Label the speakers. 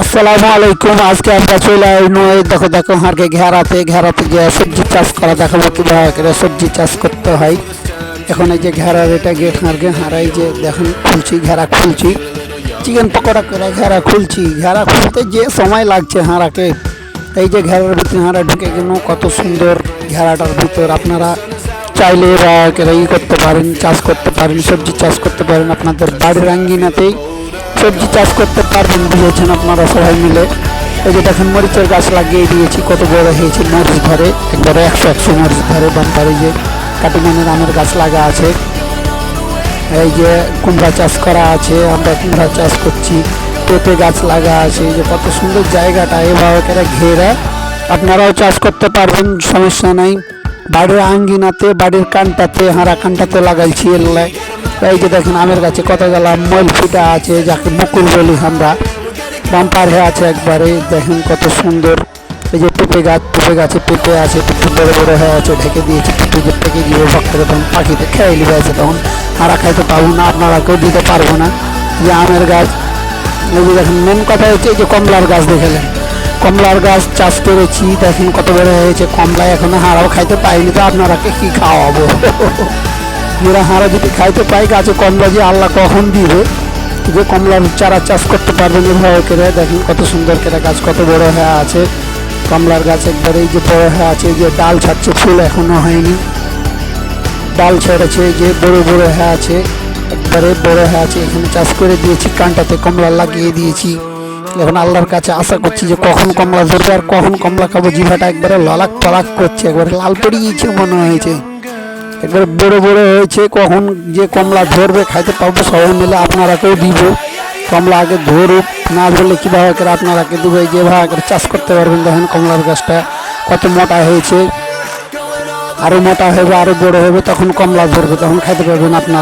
Speaker 1: আসসালামু আলাইকুম। আজকে আমরা চলে আসবো এই দেখো দেখো হারকে ঘেরাতে ঘেরাতে যে সবজি চাষ করা দেখাবো কিভাবে করে সবজি চাষ করতে হয়। এখন এই যে ঘেরার এটা হারকে হারাই যে দেখুন খুলছি, ঘেরা খুলছি, চিকেন পকোড়া করে ঘেরা খুলছি। ঘেরা খুলতে যে সময় লাগছে হারাকে, এই যে ঘেরার ভিতরে হারা ঢুকে গেল কত সুন্দর। ঘেরাটার ভিতর আপনারা চাইলে ই করতে পারেন, চাষ করতে পারেন, সবজি চাষ করতে পারেন, আপনাদের বাড়ির আঙ্গিনাতেই সবজি চাষ করতে পারবেন। বুঝেছেন আপনারা সবাই মিলে। এই যে দেখেন মরিচের গাছ লাগিয়ে দিয়েছি, কত বড় হয়েছে, মরিচ ধরে একবারে 100 মরিচ ধরে। বাম্পারে যে কাটিমানের আমের গাছ লাগা আছে, এই যে কুমড়া চাষ করা আছে, আমরা কুমড়া চাষ করছি, পেঁপে গাছ লাগা আছে। এই যে কত সুন্দর জায়গাটা, এভাবে করে ঘেরা আপনারাও চাষ করতে পারবেন, সমস্যা নাই। বাড়ির আঙ্গিনাতে, বাড়ির কানটাতে, হারা কানটাতে লাগাইছি এলাই। এই যে দেখেন আমের গাছে কত গেলাম ময়ল ফুটা আছে, যাকে মুকুল বলি আমরা, বাম্পার হয়ে আছে একবারে। দেখেন কত সুন্দর। এই যে পেঁপে গাছ, পেঁপে গাছে পেঁপে আছে, পেঁপে বড় বড় হয়ে আছে, ঢেকে দিয়েছি। পেঁপে যে পেকে গিয়ে ভক্তরা তখন পাখিতে খেয়ে নিবে আছে, তখন হারা খাইতে পারবো না, আপনারা কেউ দিতে পারবো না। যে আমের গাছ, এই যে দেখেন মেন কথা হচ্ছে এই যে কমলার গাছ দেখলেন, কমলার গাছ চাষ করেছি, দেখেন কত বড় হয়েছে কমলা। এখনো হারাও খাইতে পাইনি, তো আপনারাকে কি খাওয়াবো? এরা হারা যদি খাইতে পাই, গাছে কমলা যে আল্লাহ কখন দিবে। যে কমলার চারা চাষ করতে পারবেন এভাবে করে। দেখেন কত সুন্দর করে গাছ, কত বড় হয়ে আছে কমলার গাছ একবারে। এই যে বড় হয়ে আছে, এই যে ডাল ছাড়ছে, ফুল এখনো হয়নি, ডাল ছেড়েছে, এই যে বড় বড় হয়ে আছে, একবারে বড় হয়ে আছে। এখানে চাষ করে দিয়েছি, কানটাতে কমলা লাগিয়ে দিয়েছি। এখন আল্লাহর কাছে আশা করছি যে কখন কমলা ধরবে আর কখন কমলা খাবো। জিভাটা একবারে ললাক টলাক করছে, একবারে লাল পড়ে গিয়েছে মনে হয়েছে, একবারে বড় বড় হয়েছে। কখন যে কমলা ধরবে খাইতে পাবো সবাই মিলে, আপনারাকেও দিব। কমলা আগে ধরুক, না ধরলে কীভাবে করে আপনারাকে দেবো। যেভাবে করে চাষ করতে পারবেন। দেখেন কমলার গাছটা কত মোটা হয়েছে, আরও মোটা হবে, আরও বড় হবে, তখন কমলা ধরবে, তখন খাইতে পারবেন আপনারা।